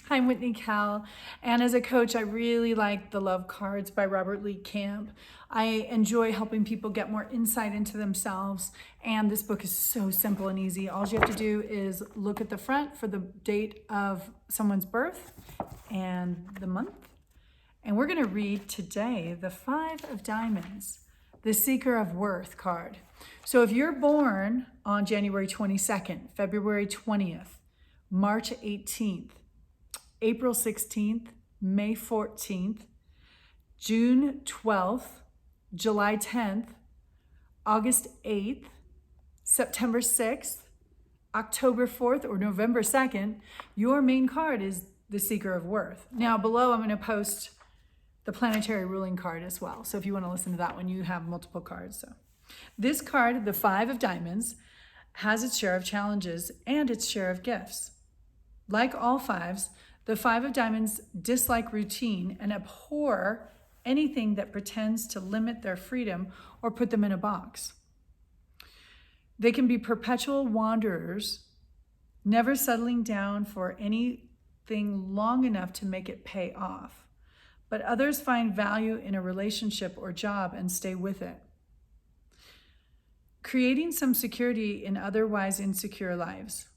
Hi, I'm Whitney Cal, and as a coach, I really like the Love Cards by Robert Lee Camp. I enjoy helping people get more insight into themselves, and this book is so simple and easy. All you have to do is look at the front for the date of someone's birth and the month. And we're going to read today the Five of Diamonds, the Seeker of Worth card. So if you're born on January 22nd, February 20th, March 18th, April 16th, May 14th, June 12th, July 10th, August 8th, September 6th, October 4th, or November 2nd, your main card is the Seeker of Worth. Now below I'm going to post the planetary ruling card as well. So if you want to listen to that one, you have multiple cards. So this card, the Five of Diamonds, has its share of challenges and its share of gifts. Like all fives, the Five of Diamonds dislike routine and abhor anything that pretends to limit their freedom or put them in a box. They can be perpetual wanderers, never settling down for anything long enough to make it pay off. But others find value in a relationship or job and stay with it, creating some security in otherwise insecure lives.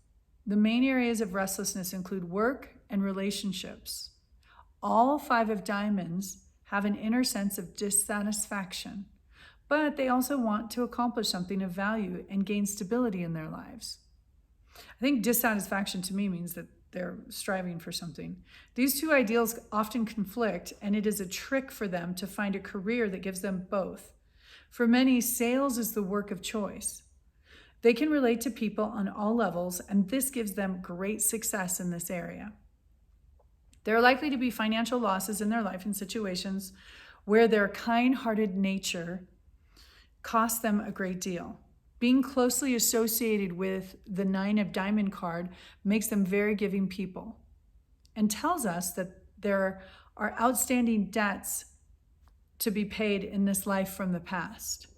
The main areas of restlessness include work and relationships. All Five of Diamonds have an inner sense of dissatisfaction, but they also want to accomplish something of value and gain stability in their lives. I think dissatisfaction to me means that they're striving for something. These two ideals often conflict, and it is a trick for them to find a career that gives them both. For many, sales is the work of choice. They can relate to people on all levels, and this gives them great success in this area. There are likely to be financial losses in their life in situations where their kind-hearted nature costs them a great deal. Being closely associated with the Nine of Diamond card makes them very giving people and tells us that there are outstanding debts to be paid in this life from the past.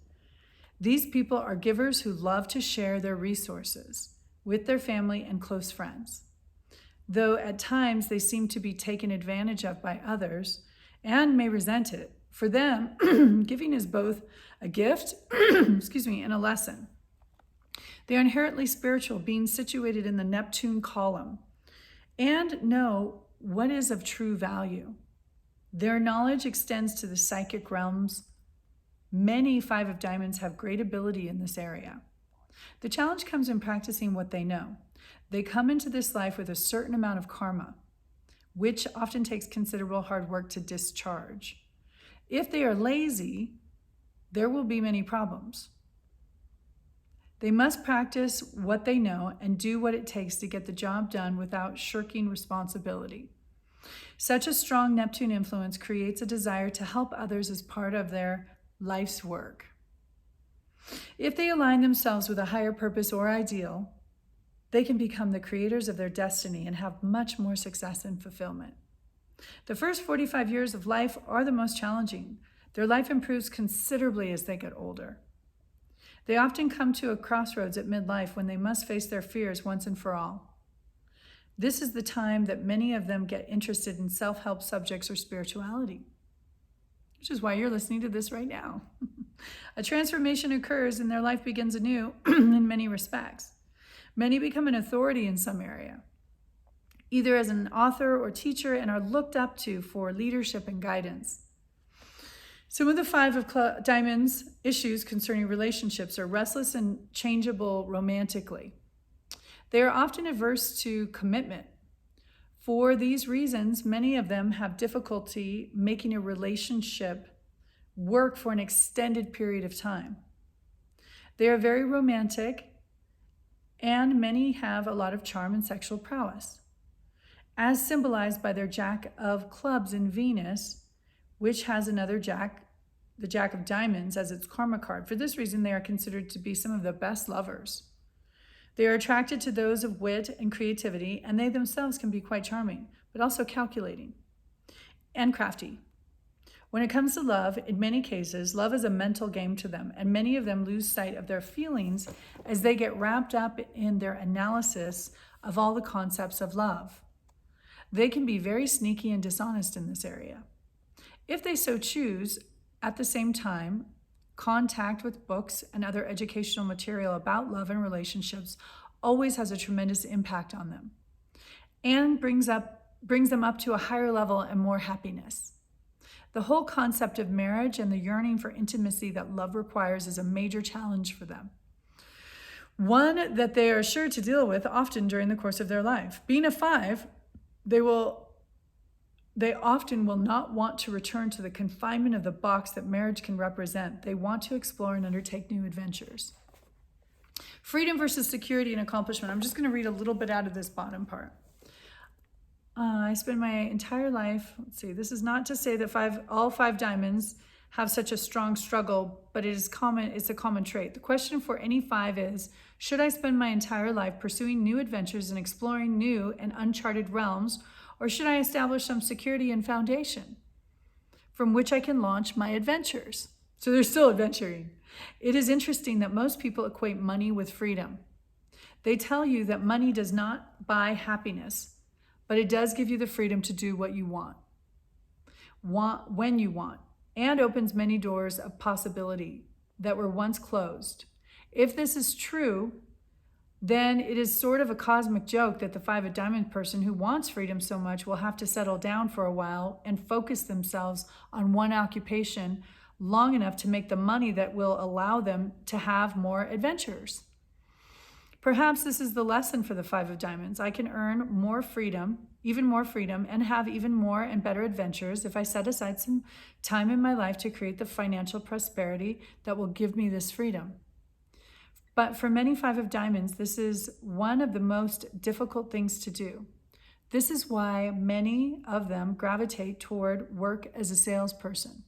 These people are givers who love to share their resources with their family and close friends. Though at times they seem to be taken advantage of by others and may resent it, for them, giving is both a gift and a lesson. They are inherently spiritual, being situated in the Neptune column, and know what is of true value. Their knowledge extends to the psychic realms. Many Five of Diamonds have great ability in this area. The challenge comes in practicing what they know. They come into this life with a certain amount of karma, which often takes considerable hard work to discharge. If they are lazy, there will be many problems. They must practice what they know and do what it takes to get the job done without shirking responsibility. Such a strong Neptune influence creates a desire to help others as part of their life's work. If they align themselves with a higher purpose or ideal, they can become the creators of their destiny and have much more success and fulfillment. The first 45 years of life are the most challenging. Their life improves considerably as they get older. They often come to a crossroads at midlife when they must face their fears once and for all. This is the time that many of them get interested in self-help subjects or spirituality, which is why you're listening to this right now. A transformation occurs and their life begins anew in many respects. Many become an authority in some area, either as an author or teacher, and are looked up to for leadership and guidance. Some of the Five of Diamonds issues concerning relationships are restless and changeable romantically. They are often averse to commitment. For these reasons, many of them have difficulty making a relationship work for an extended period of time. They are very romantic, and many have a lot of charm and sexual prowess, as symbolized by their Jack of Clubs in Venus, which has another Jack, the Jack of Diamonds, as its karma card. For this reason, they are considered to be some of the best lovers. They are attracted to those of wit and creativity, and they themselves can be quite charming, but also calculating and crafty. When it comes to love, in many cases, love is a mental game to them, and many of them lose sight of their feelings as they get wrapped up in their analysis of all the concepts of love. They can be very sneaky and dishonest in this area. If they so choose, at the same time, contact with books and other educational material about love and relationships always has a tremendous impact on them and brings them up to a higher level and more happiness. The whole concept of marriage and the yearning for intimacy that love requires is a major challenge for them. One that they are sure to deal with often during the course of their life. Being a 5, they often will not want to return to the confinement of the box that marriage can represent. They want to explore and undertake new adventures. Freedom versus security and accomplishment. I'm just going to read a little bit out of this bottom part. I spend my entire life, this is not to say that all 5 diamonds have such a strong struggle, but it's a common trait. The question for any 5 is, should I spend my entire life pursuing new adventures and exploring new and uncharted realms, or should I establish some security and foundation from which I can launch my adventures? So they're still adventuring. It is interesting that most people equate money with freedom. They tell you that money does not buy happiness, but it does give you the freedom to do what you want when you want, and opens many doors of possibility that were once closed. If this is true, then it is sort of a cosmic joke that the 5 of Diamonds person who wants freedom so much will have to settle down for a while and focus themselves on one occupation long enough to make the money that will allow them to have more adventures. Perhaps this is the lesson for the 5 of Diamonds. I can earn more freedom, and have even more and better adventures if I set aside some time in my life to create the financial prosperity that will give me this freedom. But for many 5 of Diamonds, this is one of the most difficult things to do. This is why many of them gravitate toward work as a salesperson.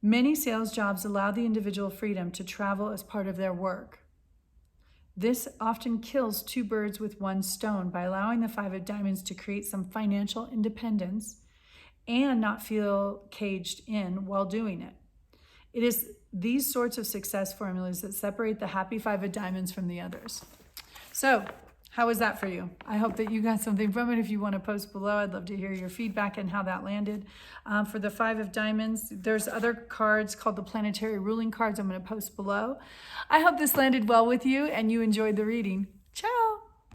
Many sales jobs allow the individual freedom to travel as part of their work. This often kills 2 birds with 1 stone by allowing the 5 of Diamonds to create some financial independence and not feel caged in while doing it. It is these sorts of success formulas that separate the happy 5 of Diamonds from the others. So, how was that for you? I hope that you got something from it. If you want to post below, I'd love to hear your feedback and how that landed. For the 5 of Diamonds, there's other cards called the planetary ruling cards I'm going to post below. I hope this landed well with you and you enjoyed the reading.